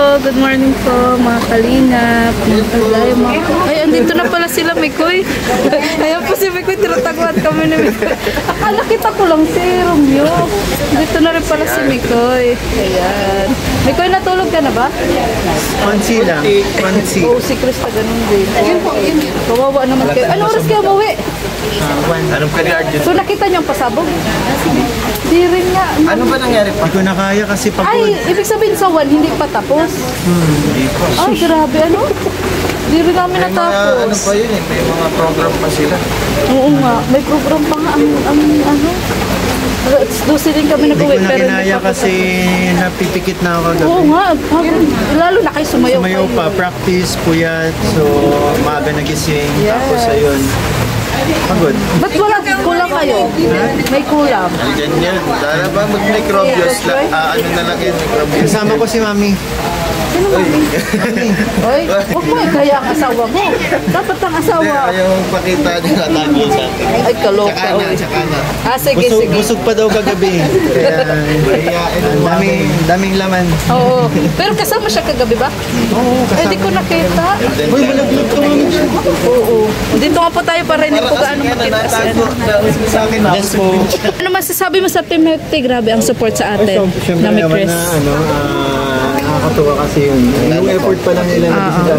Good morning po mga kalingap, mga kalay, ay andito na pala sila Mikoy. Ayan po si Mikoy, tinatagwat kami ni Mikoy. Akala kita ko lang si Romeo. Dito na rin pala si Mikoy. Ayan. Mikoy, natulog ka na ba? Mansi lang. Mansi. Oo, si Krista ganun din. Kawawa naman kayo. Ano oras kayo umuwi? Anong career dyan? So nakita niyo ang pasabog? Di rin nga. Ano ba nangyari pa? Hindi ko na kaya kasi pagod. Ay, ibig sabihin sa 1, hindi pa tapos. Hindi pa. Ay, grabe, ano? Di rin namin May mga natapos. ano pa yun eh. May mga program pa sila. Oo nga, may program pa nga ang ano. Dosi din kami Hindi nag-uwi. ko na kinaya kasi napipikit na ako kagabi. Oo nga, lalo na kayo sumayaw. Sumayaw pa, practice, puyat. So, maaga nagising. Yes. Tapos ayun. Pagod. Ba't wala kulang kayo? May kulang. Ganyan. Dahil ba mag-microbios lang. Ano na lang yun, microbios. Kasama ko si Mami. Sino mami? Oy, huwag mo ikaya ang asawa mo. Dapat ang asawa. Ayaw pakita niya natago sa akin. Ay, kaloka. Tsaka na, Oy. tsaka na. Sige, Busog, sige. busog pa daw kagabi. Kaya, daming laman. Oo. Pero kasama siya kagabi ba? Oo, Ay, di ko nakita. Uy, malaglag ka Mami. Oo. Dito nga po tayo para hindi po gaano makita si ano. Sa akin, yes po. Ano masasabi mo sa Team Healthy? Grabe ang support sa atin. Siyempre Na may naman Chris. na, nakakatuwa kasi yun. Yung effort pa lang nila na sila.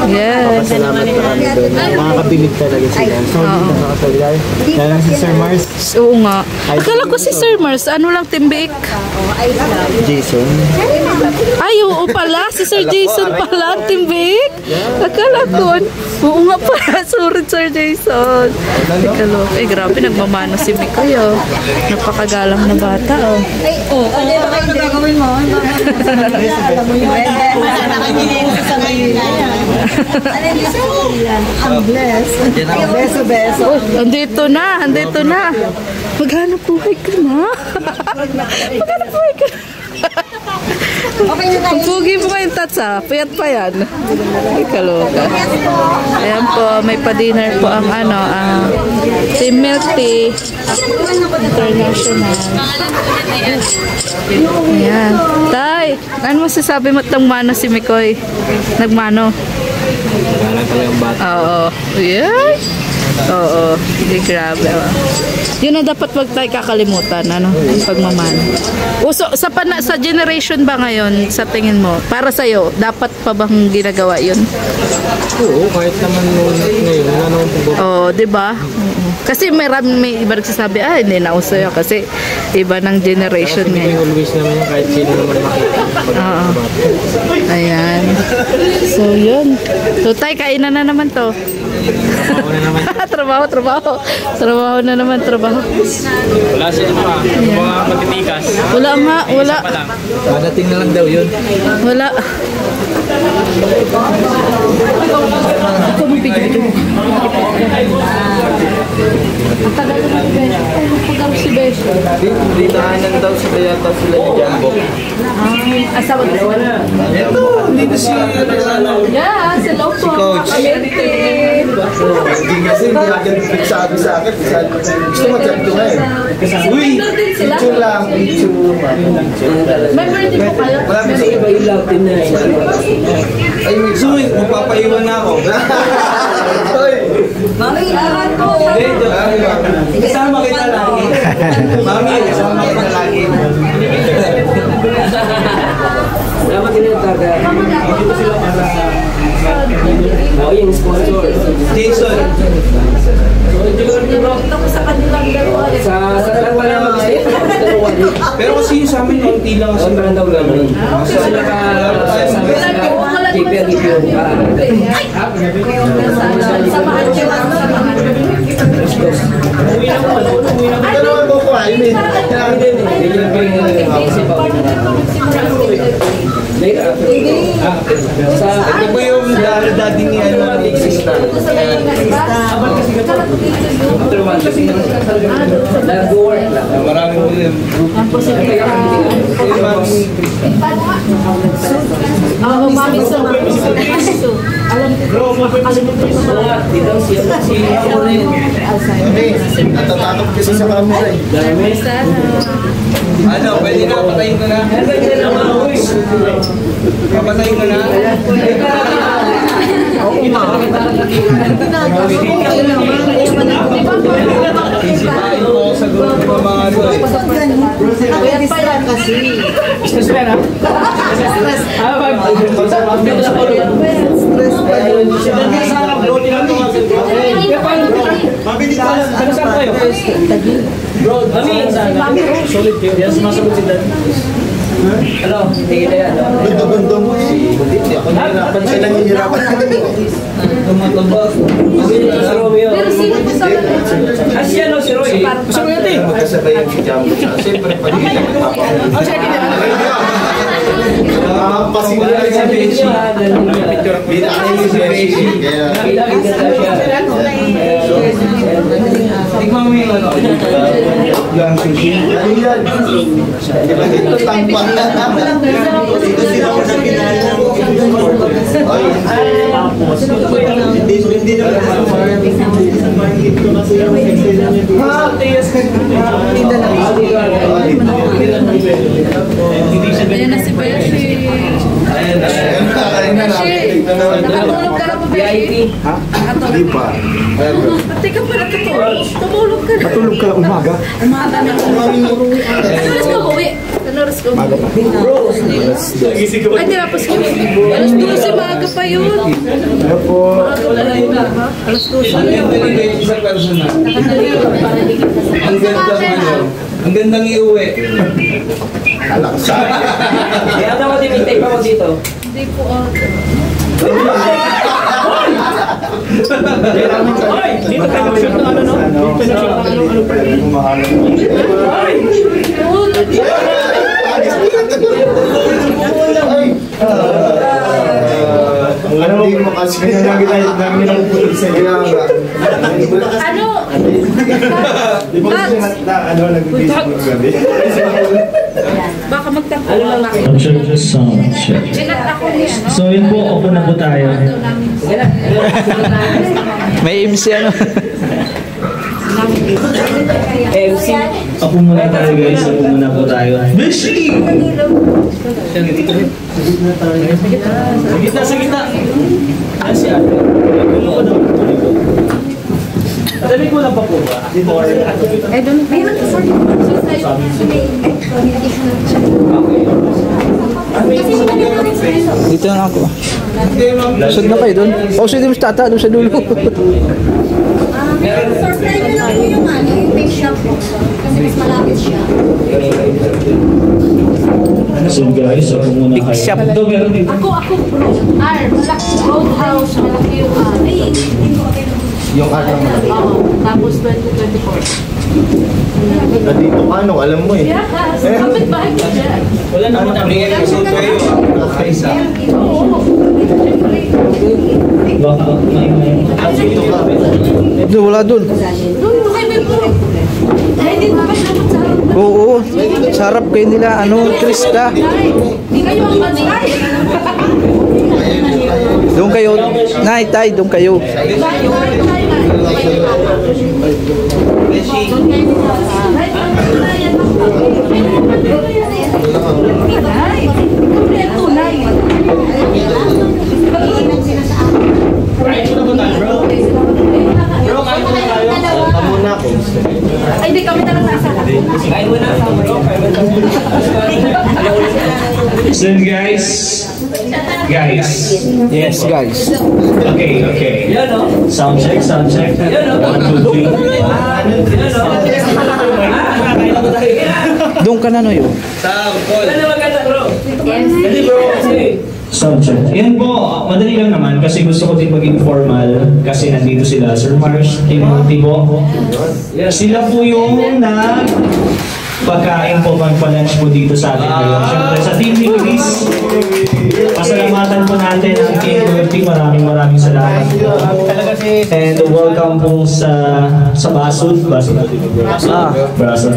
Yes. Salamat marami doon. Makakabilib talaga sila. So, hindi nakakasalihan. Lalo si Sir Mars. Oo nga. Akala ko si Sir Mars, ano lang, Timbiik? Jason. Ay, oo pala. Si Sir Jason pala, Timbiik. Akala ko. Oo nga pala. Sorry, Sir Jason. Eh, grabe. Nagmamano si Mikoy, oh. Napakagalang na bata, oh. Ano gagawin mo? Alam mo yun. Sa ngayon na yan. I'm blessed. Beso-beso. Andito na. Maghanap buhay ka na. Maghanap buhay ka na. Okay na Ang pugi mo ngayon, Tats, ha? Payat pa yan. Ay, kaloka. Ayan po, may pa-dinner po ang Team Milk Tea International. Ayan. Tay, ano masasabi mo itong mano si Mikoy? Nagmano? Parang talagang bata. Oo. Yeah. Oo. Hindi, grabe. Yun na dapat wag tayo kakalimutan, ano? Ang pagmamano. Sa generation ba ngayon, sa tingin mo, para sa'yo, dapat pa bang ginagawa yun? Oo, kahit naman ngayon, wala naman po. Oo, di ba? Kasi may iba nagsasabi, hindi na uso yun kasi iba ng generation ngayon. Always naman yun, kahit sino naman makita. Oo. Ayan. So, yun. So, tay, kainan na naman to. Ako na naman. Trabaho na naman. Wala siya pa. Mga matitikas. Wala nga, wala. Madating na lang daw yun. Wala. Ito mo video. Ang tagal na si Besh. Ay, magpagaw si Besh. Dinahanan daw sila yata sila ni Jumbo. Asawa na sila. Ito, dito si Yeah, hello po. Coach. Hindi kasi hindi agad nagsabi sa akin. Gusto mo chat ko ngayon. Uy, picture lang. Picture. May birthday po kayo? Marami sa iba yung love team na ay, Zoe, magpapaiwan na ako. Mami, aral ko. Kasama kita lagi. Mami, kasama kita lagi. Dapat tinataga. Dito sila para yung sponsor. Jason. Ito ko sa kanilang dalawa. Sa pala mag-stay. Pero kasi yung sa amin, konti lang kasi parang daw gano'n. So, KPL yung Samahan niyo. ito naman po ko ay hindi. Kailangan din eh. Ito po yung daddy ni Alexis na. Nag-work lang. Maraming po yung Mami, so. Alam ko. Natatakot kasi sa camera eh. Ano, pwede na, patayin ko na. Papatayin ko na. Isipain ko sa grupo ng mga ano eh. Distract kasi. Stress pa na? Mabilis ka lang. Ano saan kayo? Bro, solid kayo. Yes, masagot si Dan. Hello, tingin na yan. Gundo-gundo mo. Hindi ako nahirapan siya nangihirapan. Tumatubos. Si Romeo. Pero sino po sa Si ano, si Roy. Gusto mo yun eh. Magkasabay yung si Jambo. Siyempre, pag-ibig ang pasimula sa Beshi. Binakain yung si Beshi. Kaya... Tignan mo yung ano. Yung sushi. Ano yan? Ito tampan. Ito sila ko sa kinala. Hindi naman. Ayan na si Beshi. Nakatulog ka na po, Beshi. Hindi pa. Teka pa, natutulog. Tumulog ka na. Matulog ka umaga. Umaga na. Alas ka uwi. Ano oras ka uwi? Ay, di tapos ka. Alas 12, maaga pa yun. Ano po? Alas 12. Ano yung pinibigay sa personal? Ang ganda ano. Ang gandang iuwi. Kalaksa. Kaya dapat i-take pa mo dito. Hindi po Ay! Dito tayo mag-shoot ng ano, no? Dito tayo mag-shoot ng ano. Ay! Ano mo kasi kanya namin ang pulot sa iyo. Ano? Di ba kasi ano nag-Facebook gabi? Baka magtampo lang ako. Sound check. Chinat ako niya, no? So yun po, opo na po tayo. May MC ano? MC. Opo muna tayo guys, opo muna po tayo. Beshi! Sa gitna. Ano si ate? Dali ko lang pa po ba? I don't know. Dito na ako. Sud na kayo doon. O, sud mo sa tata, doon sa dulo. Surprise nyo lang po yung ano, yung big shop po. Kasi mas malapit siya. So guys, opo muna kayo. Shop. Ito meron dito. Ako, bro. Malaki. Roadhouse, malaki yung Yung ano malaki. Tapos 2024. Nandito ka no, alam mo eh. Yeah, kapit bahay ko dyan. Wala naman kami yung suot kayo. Kaisa. Baka, Dito ka. Doon, wala doon. Doon, kay Bebo. Ay, hindi ba kayo dapat sa harap? Oo, sa harap kayo nila, ano, Krista. Hindi kayo ang banay. Doon kayo. Nay, tay, doon kayo. Muna ako. Ay, hindi kami na lang nasa. Kain mo na sa bro. so guys. Yes, guys. Okay. Yan o. Sound check. 1, 2, 3. Doon ka na, no, yun. Wala na maganda bro. Hindi bro. Sound check. Yan po, madali lang naman kasi gusto ko din maging formal kasi nandito sila, Sir Mars, Timothy po. Sila po yung pagkain po, magpa-lunch po dito sa atin ngayon. Siyempre sa Team ni Chris, pasalamatan po natin ang Team Dirty. Maraming salamat po. Talaga si And welcome po sa Basud. Basud.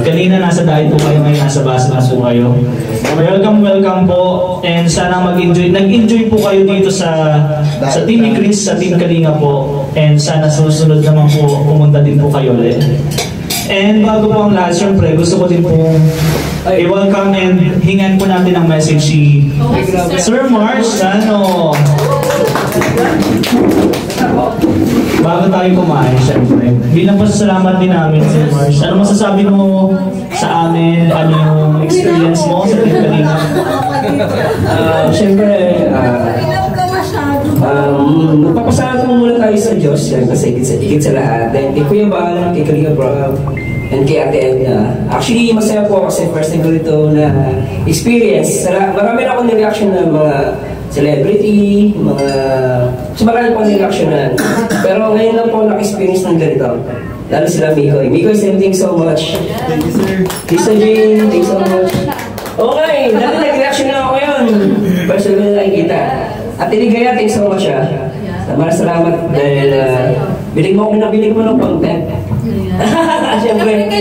Kanina nasa diet po kayo, ngayon nasa Basud na po kayo. Welcome po. And sana mag-enjoy. Nag-enjoy po kayo dito sa Team ni Chris, sa Team Kalinga po. And sana susunod naman po, pumunta din po kayo ulit. And bago po ang lahat, syempre, gusto ko din po i-welcome and hingan po natin ang message si Sir Marsh. Bago tayo kumain, syempre. Bilang pasasalamat din namin, Sir Marsh. Ano masasabi mo sa amin? Ano yung experience mo sa Team Kalinga? Syempre, magpapasalamat mo muna tayo sa Diyos kasi higit sa lahat. Then, kay Kuya Bal, kay Kalinga Bro, and kay Ate Edna. Actually, masaya po kasi first time ko ito na experience. Marami na akong nireaction ng mga celebrity, marami po nireactionan. Pero ngayon lang po naka-experience ng ganito. Lalo sila Mikoy. Mikoy, thanks so much. Thank you, sir. Lisa Jane, thanks so much. Okay, dati nag-reaction na ako yun. First time ko na nakikita. At Iligaya, thanks so much Salamat dahil bilig mo ng content. Siyempre.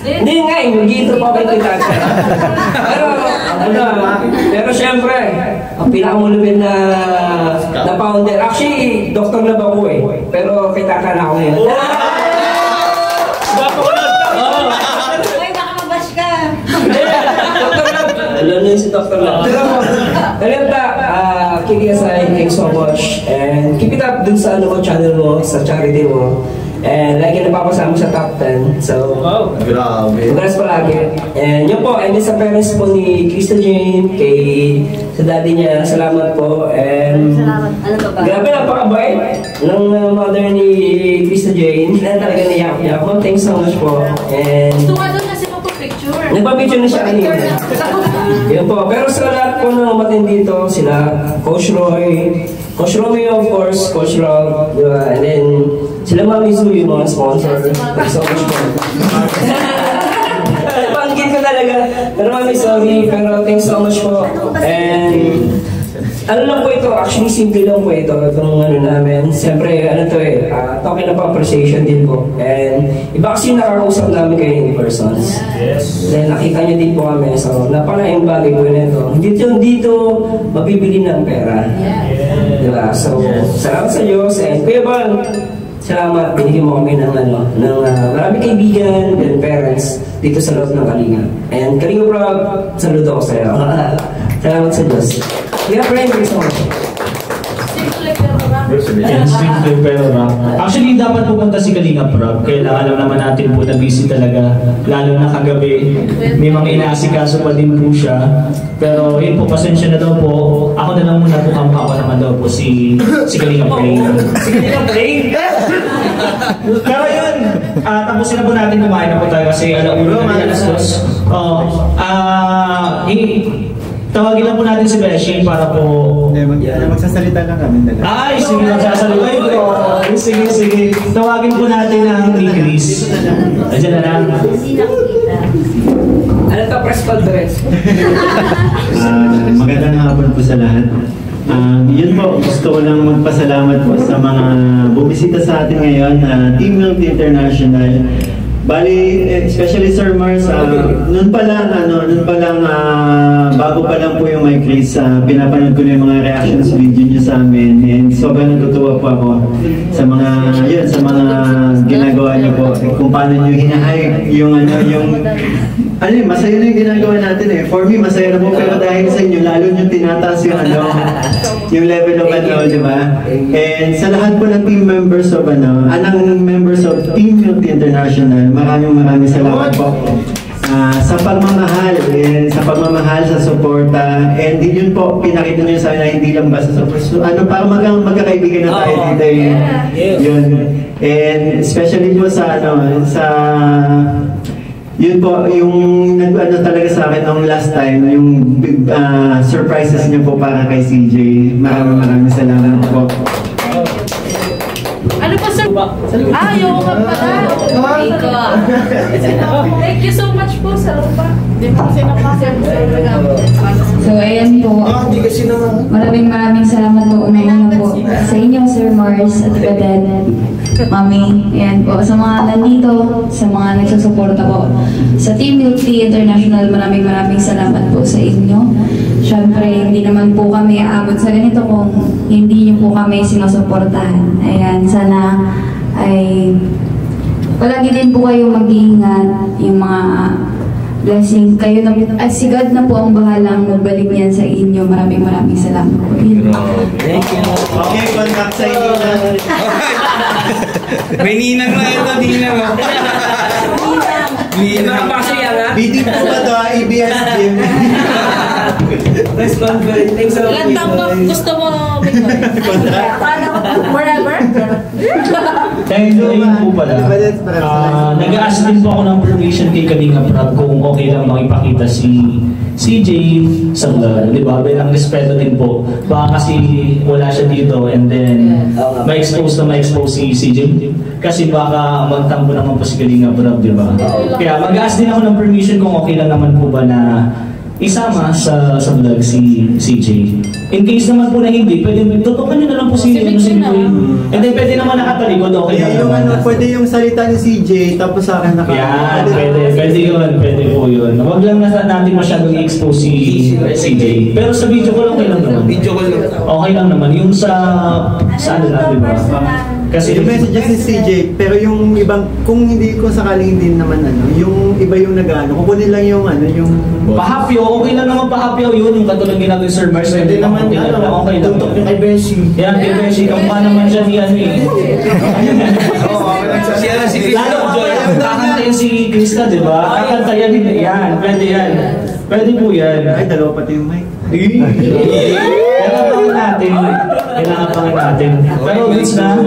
Hindi nga, mag-iintro pa ako kay Tats. Pero siyempre, ang pinakamulupin na founder. Actually, doktor na ba ako pero kay Tata na ako ngayon. Ay, baka mabash ka. Alam na si Dr. Lang. Kalenta, Kikiasay, thanks so much. And keep it up dun sa channel mo, sa charity mo. And lagi napapasama sa top 10. So, Grabe. congrats palagi. And yun po, and sa parents po ni Krista Jane, sa daddy niya, salamat po. And grabe, napakabait ng mother ni Krista Jane. Talaga niyak-niyak. Thanks so much po. And nagpa-picture na siya kanina. Yan po. Pero sa lahat po na umatin dito, sila Coach Roy, Coach Romeo, of course, Coach Rob, diba? And then sila Mami Zu, yung mga sponsor. Thanks so much po. Pangkin ko talaga. Pero Mami, sorry. Pero thanks so much po. And ano lang po ito, actually simple lang po ito, itong namin. Siyempre, token of appreciation din po. And iba kasi nakakausap namin kayo in persons. Yes. Then nakita niyo din po kami, so napakalaking bagay po na ito. Dito mabibili ng pera. Yeah. Diba? So, salamat sa Diyos. And Kuya Bal, salamat, binigyan mo kami ng marami kaibigan and parents dito sa loob ng Kalinga. And Kalinga Prab, saludo ako sa'yo. Salamat sa Diyos. Yeah, friend, thanks so much. Simple pero rock. Actually, dapat pupunta si Kalinga Prab. Kailangan lang naman natin po na busy talaga. Lalo na kagabi. May mga inaasikaso pa din po siya. Pero yun po, pasensya na daw po. Ako na lang muna po, kamukha naman daw po si Kalinga Prab. Si Kalinga Prab? Pero yun, tapusin na po natin kumain na po tayo kasi alauna na alas 2. Tawagin lang po natin si Beshi para po... Magsasalita lang kami. Ay, sige, magsasalita po. Sige. Tawagin po natin ang ni Chris. Nandiyan na lang. Ano to, press conference? Magandang hapon po sa lahat. Yun po, gusto ko lang magpasalamat po sa mga bumisita sa atin ngayon, Team Milk International. Bali, especially Sir Mars, noon pa lang, bago pa lang po yung My Chris, pinapanood ko na yung mga reactions video niyo sa amin, and sobrang natutuwa po ako sa mga ginagawa niyo po, kung paano niyo hinahype masaya na yung ginagawa natin For me, masaya na po, pero dahil sa inyo, lalo niyo tinataas yung level of di ba? And sa lahat po ng team members of members of Team Milk International, maraming salamat po sa pagmamahal, sa suporta, and yun po, pinakita nyo sa akin na hindi lang basta sa para magkakaibigan na tayo dito yun. And especially po yun po, yung talaga sa akin nung last time, yung surprises niyo po para kay CJ. Maraming salamat po. Ano pa sir? Yung nga pala. Thank you so much po sa lupa. So ayan po. Maraming salamat po. Unahin po sa inyong Sir Mark. Mars at Kaden, Mami, ayan po. Sa mga nandito, sa mga nagsusuporta po. Sa Team Milk Tea International, maraming salamat po sa inyo. Siyempre, hindi naman po kami aabot sa ganito kung hindi niyo po kami sinusuportahan. Ayan, sana ay palagi din po kayo mag-iingat, yung mga blessing kayo na, at si God na po ang bahalang magbalik niyan sa inyo. Maraming salamat po. Thank you. Okay, contact sa inyo na. May ninang na ito, ninang. Ninang pasaya nga. Bitin po ba ito? ABS Gym. Press conference. Thanks so much. Ilan taon ba gusto mo, forever? Dahil doon po pala, nag-ask din po ako ng permission kay Kalinga Prab kung okay lang makipakita si CJ sa vlog, di ba? Bilang respeto din po. Baka kasi wala siya dito and then ma-expose si CJ. Kasi baka magtampo naman po si Kalinga Prab, di ba? Kaya mag-ask din ako ng permission kung okay lang naman po ba na isama sa vlog si CJ. In case naman po na hindi, pwede tutukan nyo na lang po si and then pwede naman nakatalikod, okay lang naman. Pwede yung salita ni CJ, tapos sa akin Yan, pwede po yun. Huwag lang natin masyadong i-expose si CJ. Pero sa video ko lang okay lang naman. Okay lang naman. Yung sa ano lang, di ba? Kasi yung messages ni CJ, pero yung ibang, kung sakaling hindi naman yung iba yung nag-ano, kukunin lang yung pahapyo, okay lang naman pahapyo yun, yung katulad ginagawa ni Sir Mars. Hindi naman okay lang. Tutok yung kay Beshi. Yan, kay Beshi. Kamukha naman siya ni ano eh. Lalo kakantayin si Krista, di ba? Kakantayan din. Yan, pwede yan. Pwede po yan. Ay, dalawa pati yung mic. Kailangan natin. Pero goods na.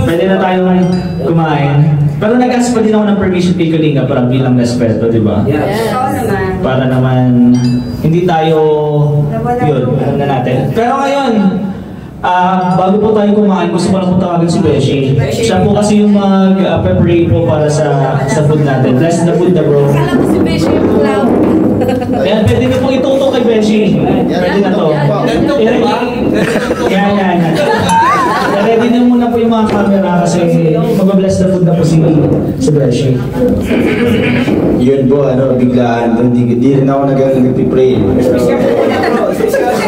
Pwede na tayong kumain. Pero nag-ask pa din ako ng permission kay Kalinga para bilang respeto, di ba? Yes. Para naman hindi tayo yun, alam na natin. Pero ngayon, bago po tayo kumain, gusto ko lang po tawagin si Beshi. Siya po kasi yung mag-preparate po para sa food natin. Bless the food na bro. Kala ko si Beshi yung clown. Kaya pwede nyo pong itutok kay Beshi. Pwede na to. Yan. Ready na muna po yung mga camera kasi mag-bless the food na po si Beshi. Yun po, biglaan. Hindi rin ako nag-pray.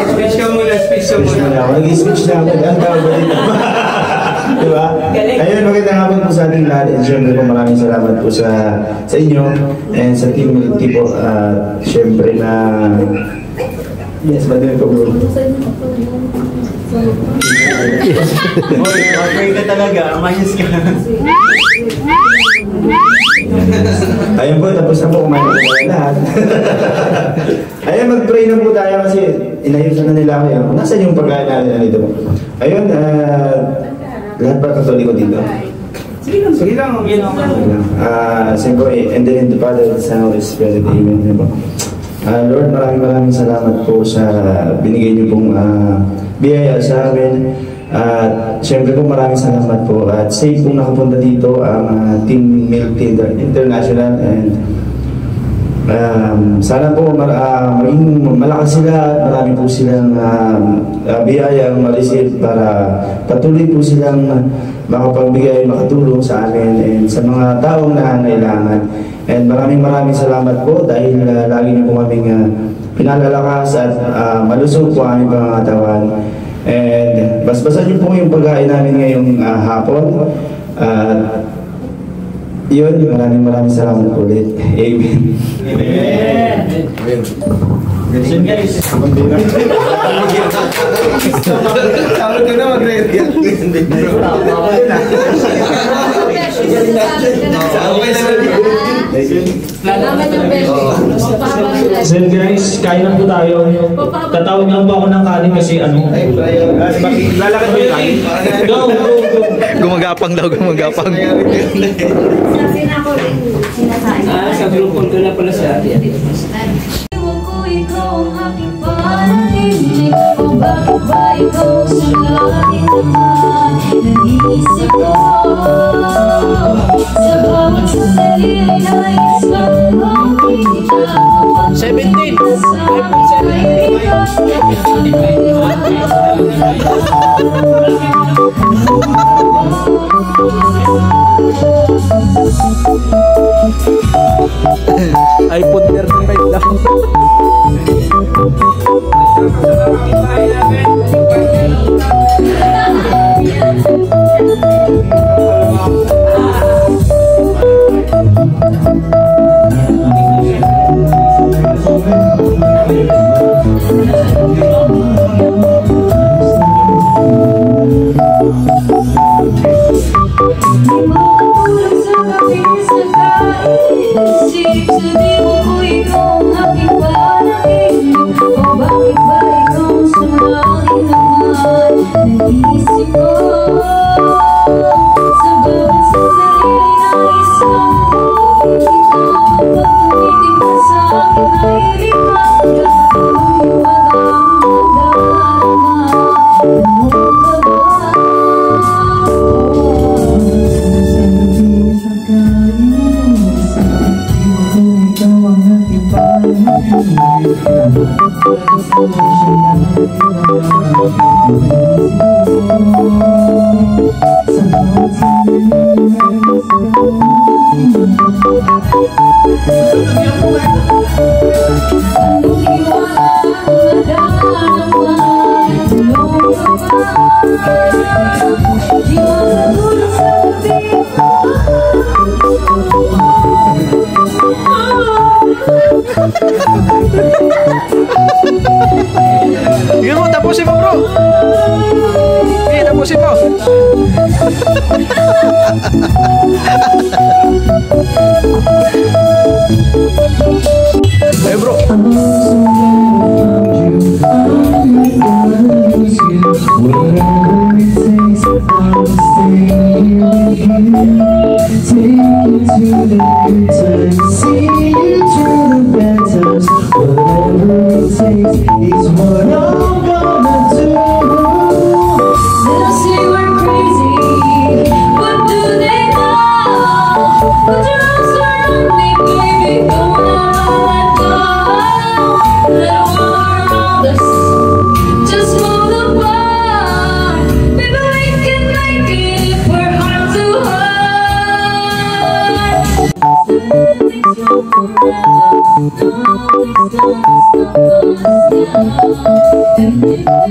Speech ka muna. Nag-speech na ako. Ang tawag ba dito? Diba? Ayun, magandang hapon po sa ating lahat. And syempre po maraming salamat po sa inyo and sa Team Milk Tea po. Syempre na... Yes, ba din po bro? Okay ka talaga, mayos ka. Ayun po, tapos na po kumain po tayo lahat. Ayun, mag-pray na po tayo kasi inayusan na nila ako. Nasaan yung pagkain natin dito? Ayun, lahat ba katoliko dito? Sige lang. Siyempre, and then in the Father, the Son, Holy Spirit, Amen. Lord, maraming salamat po sa binigay niyo pong biyaya sa amin. At siyempre po maraming salamat po. At safe pong nakapunta dito ang Team Milk Tea International. And sana po maging malakas sila at marami po silang biyaya ma-receive para patuloy po silang makapagbigay, makatulong sa amin and sa mga taong nangangailangan. And maraming salamat po dahil lagi niyo po kaming pinalalakas at malusog po aming pangangatawan. And basbasan niyo po yung pagkain namin ngayong hapon. Yun, maraming salamat po ulit. Amen. Listen guys. Sabi ko na mag-react. So guys, kain na po tayo. Tatawag lang po ako ng kanin kasi Lalakad mo yung kain? Go. Gumagapang daw. Sabi na ko rin, sinasabi. Sa grupo ko na pala sa atin. Ikaw ang aking panaginip. O bakit ba ikaw sa langit naman? Nag-iisip ko sa bawat sandali ay nais kang 17. iPhone 35 lang. Yun mo, tapusin mo bro. Eh, tapusin mo. Eh bro. It's what I'm gonna do. They'll say we're crazy, but do they know? Put your arms around me, baby, don't ever let go. Let war around us, just hold the bar. Baby, we can make it if we're hard to hard. Nothing's wrong forever, nothing's gonna stop us now. And if this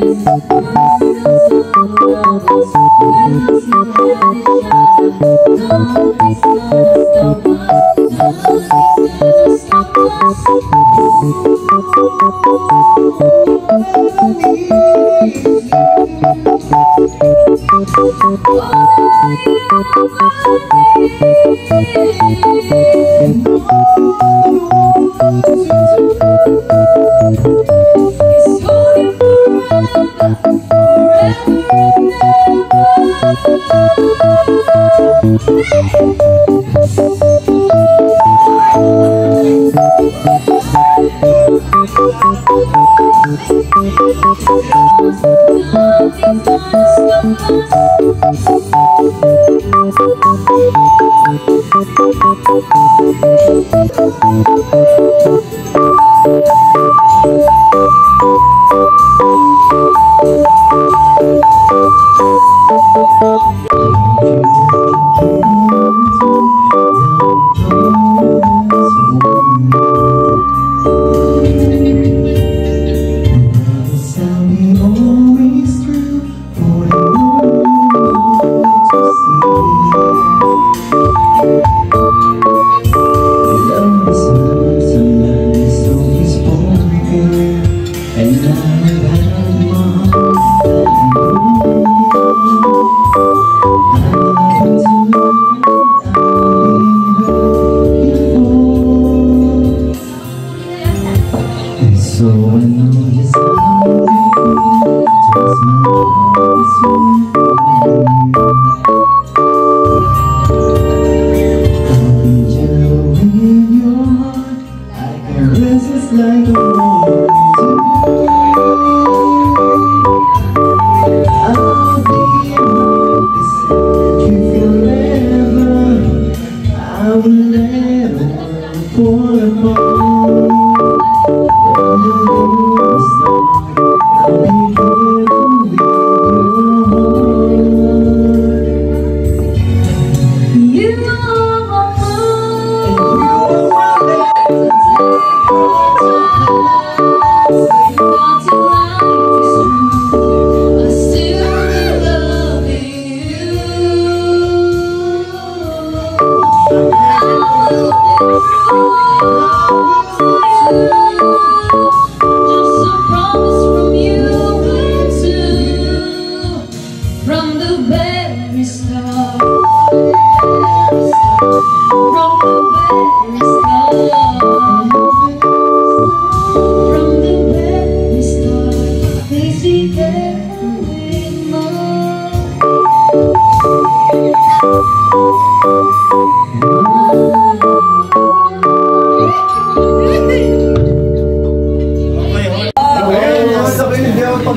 I will never fall apart.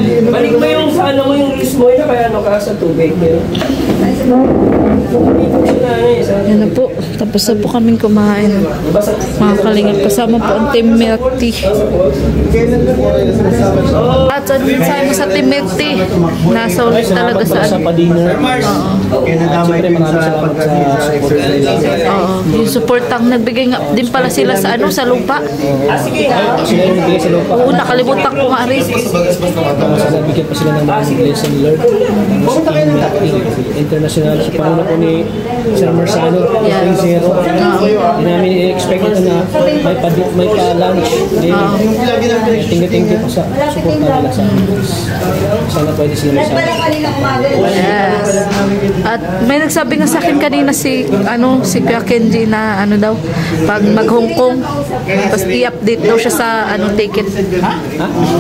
Balik mo yung sa ano mo yung wrist mo yun, kaya ano ka sa tubig yun. Yan na po. Tapos na po kaming kumain. Mga kalingap. Kasama po ang Team Milk Tea. At sabi mo sa Team Milk Tea, nasa ulit talaga sa pa-dinner. Siyempre maraming salamat sa support nila. yung support ang nagbigay nga din pala sila sa ano, sa lupa. Sila yung nagbigay sa lupa. Oo, nakalimutan ko nga rin. Nabigyan pa sila ng mga blessing ni Lord. International sa panuna po ni Sir Marzano, yung zero. Hindi namin i-expect ito na may pa-lunch. Tinggi-tinggi pa sa support nila sa amin. Sana pwede sila masama. Yes. At may nagsabi nga sa akin kanina si Kuya Kenji na ano daw, pag mag-Hong Kong, tapos i-update daw siya sa ticket.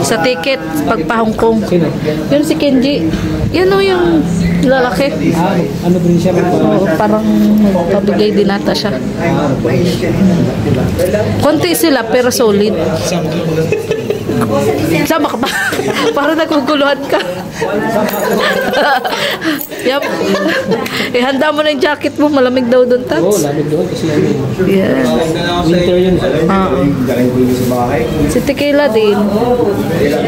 Sa ticket pag pa-Hong Kong. Sino? Yun si Kenji. Yan o yung lalaki. Ano din siya? Oo, parang magpabigay din nata siya. Konti sila pero solid. Sama ka ba? Parang naguguluhan ka. Yep. Ihanda mo na yung jacket mo. Malamig daw doon, Tats. Oo, lamig doon kasi yeah. winter yun. Si Tequila din.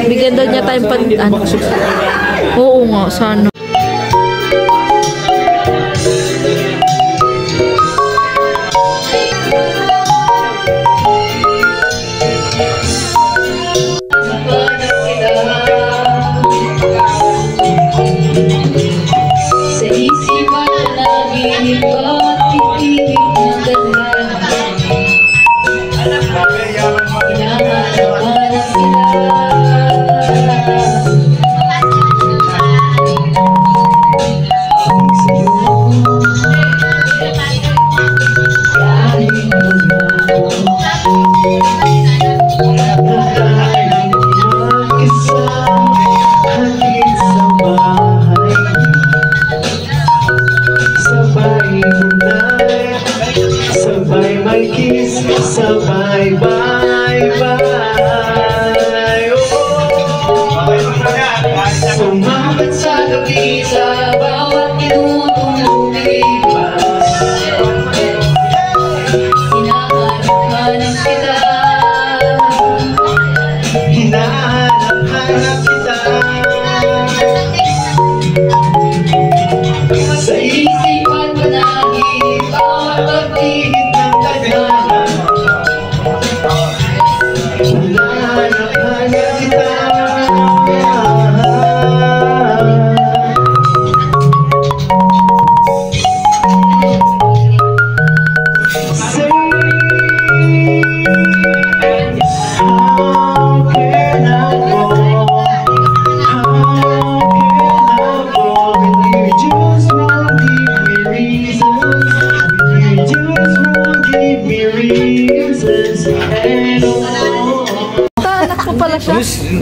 Bigyan daw niya tayong Oo nga, sana.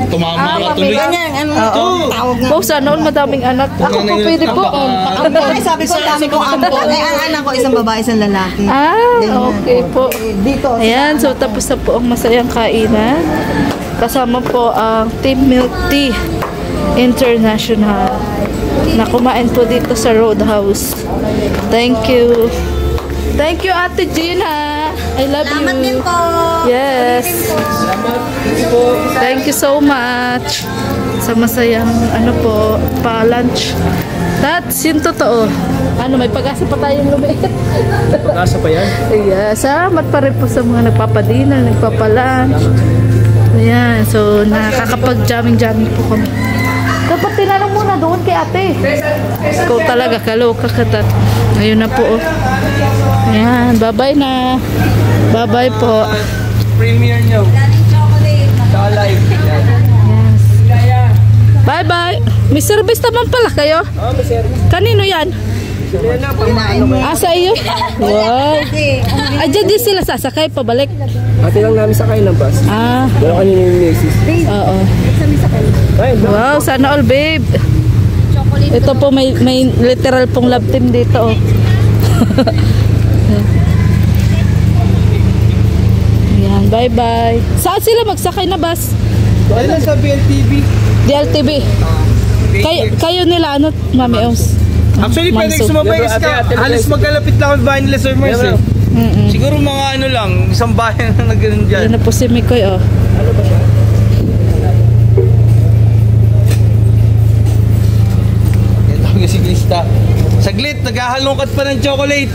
Tumama ka tuloy. Ganyan, tawag nga. Sana all madaming anak. Ako po pwede po. Sabi ko, dami kong ampo. Ang anak ko, isang babae, isang lalaki. Okay po. Dito. Ayan, so tapos na po ang masayang kainan. Kasama po ang Team Milk Tea International na kumain po dito sa Roadhouse. Thank you. Thank you, Ate Gina. I love you. Salamat din po. Yes. Thank you so much. sa masayang ano po, pa-lunch. That's yung totoo. Ano, may pag-asa pa tayong lumiit. Pag-asa pa yan? Yeah, salamat pa rin po sa mga nagpapadinner, nagpapa-lunch. Ayan, so nakakapag-jamming-jamming po kami. Dapat tinanong muna doon kay ate. Ikaw talaga, kaloka ka tat. Ayun na po. Oh. Ayan, bye-bye na. Bye-bye po. Premiere nyo. Saka live. Yes. Bye-bye. May service naman pala kayo? Oo, may service. Kanino yan? Sa iyo? Wow. Ay, dyan din sila sasakay pabalik. Ate lang namin sakay ng bus. Wala kanina yung Macy's. Oo. Wow, sana all babe. Ito po may literal pong love team dito. Oh. Yan, bye-bye. Saan sila magsakay na bus? Kaya sa BLTV. DLTV. Kayo nila ano, Mami Oms? Actually, pwede sumabay kasi halos magkalapit lang ang bahay nila, Sir Mercy. Siguro mga ano lang, isang bayan na nagano'n dyan. Yan na po si Mikoy, oh. Ano ba siya? Ito ang siklista. Saglit, naghahalongkat pa ng chocolate.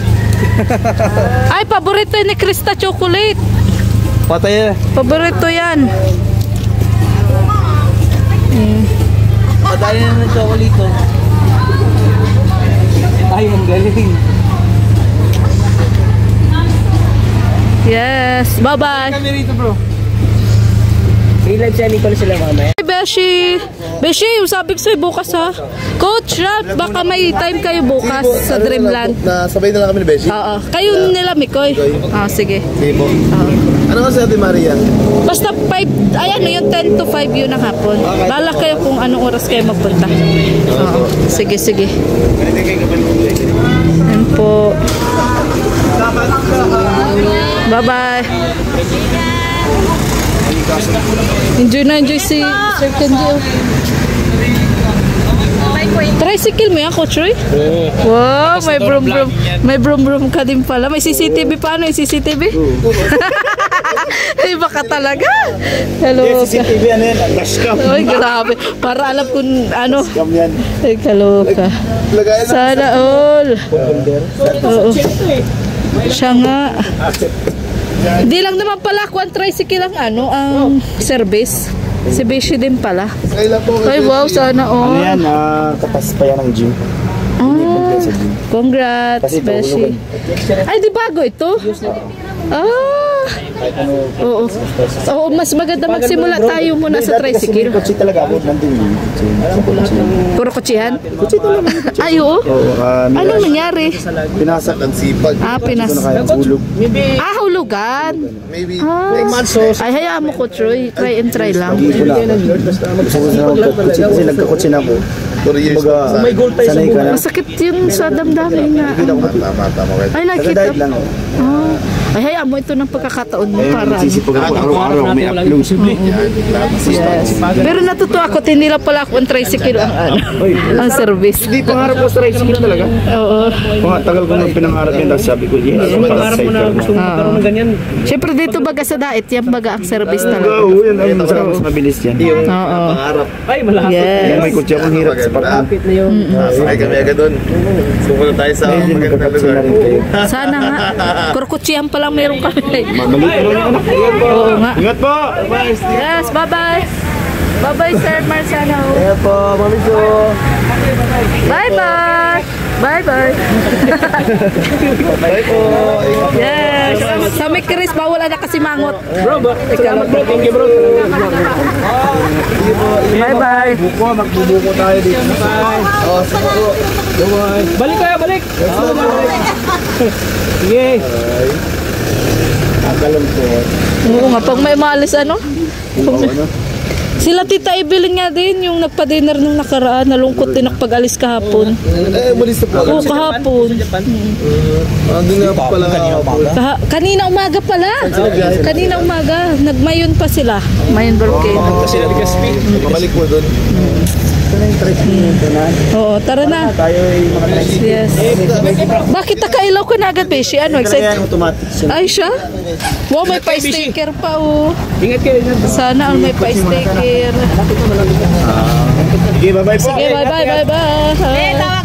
Ay, paborito ni Krista chocolate. Patay na. Paborito yan. Patay na ng chocolate, oh. Ay, ang galing. Yes, bye-bye. Kami rito, bro. May live selling pala sila mamaya. Hey, Beshi, sabi ko sa'yo bukas ha. Coach Ralph, baka may time kayo bukas sa Dreamland. Sabay na lang kami ni Beshi. Oo. Kayo nila, Mikoy. Sige. Sige po. Ano ka sa Ate Maria? Basta 5, ayan yung 10 to 5 yun ang hapon. Bala kayo kung anong oras kayo magpunta. Oo. Sige. Yan po. Bye-bye. Enjoy si Sir Kenji. Tricycle mo yan, Coach Roy? Wow, may brum ka din pala. May CCTV pa, ano yung CCTV? Ay, baka talaga. Hello. CCTV ano yan? Dashcam. Ay, grabe. Para alam kung ano. Dashcam yan. Ay, kaloka. Sana all. Oo. Siya nga. Hindi lang naman pala ako ang tricycle ang service. Si Beshi din pala. Ay, wow, sana all. Ano yan? Kapas pa yan ng gym. Congrats, Beshi. Ay, di bago ito? Oo. Oo, mas maganda magsimula tayo muna sa tricycle. Kutsi talaga ako. Puro kutsihan? Ay, oo. Anong nangyari? Pinasak ang sipag. Pinasak. Hulugan. Maybe. Ay, hayaan mo ko, Troy. Try and try lang. Kasi nagkakutsi na ako. May goal tayo sa buhay. Masakit yun sa damdamin nga. Ay, nakita. Ay, hayaan mo ito ng pagkakataon mo para. Sisipag ako araw-araw may upload. Pero natutuwa ako, tinila pala ako ang tricycle ang service. Hindi, pangarap ko sa tricycle talaga. Oo. Tagal ko nang pinangarap yan. Tapos sabi ko, Pangarap mo na gusto mo magkaroon ng ganyan. Siyempre dito baga sa dait, yan baga ang service talaga. Oo, yan ang mas mabilis yan. Oo. Ay, malapit. Yes. May kutsi akong hirap sa Malapit na yung... Ay, kami agad doon. Pupunta tayo sa magandang lugar. Sana nga. Kurkutsihan pa lang meron kami. Maliit na rin anak. Oo nga. Ingat po! Yes, bye-bye. Bye-bye, Sir Marciano. Ingat po, Mami Jo. Bye-bye. Bye-bye. Bye po. Yes. Sa may Chris, bawal na kasi mangot. Bro, salamat bro. Thank you bro. Bye-bye. Buko, magbubuko tayo dito. Bye. Oh, sige po. Bye. Balik kayo, balik. Sige. Akalam po. Oo nga, pag may maalis ano? Sila Tita Evelyn nga din, yung nagpa-dinner nung nakaraan, nalungkot din pag-alis kahapon. Malis na po. Oo, kahapon. Andun nga pala kahapon. Kanina umaga pala. Kanina umaga. Nagmayon pa sila. Mayon volcano. Kasi nag-gaspi. Mabalik po doon. Oo, tara na. Yes. Bakit nakailaw ko na agad, Beshi? Ano, excited? Ay, siya? Wow, may pa-sticker pa, oh. Ingat kayo. Sana all may pa-sticker. sir. Sige, bye-bye po. Sige, bye-bye.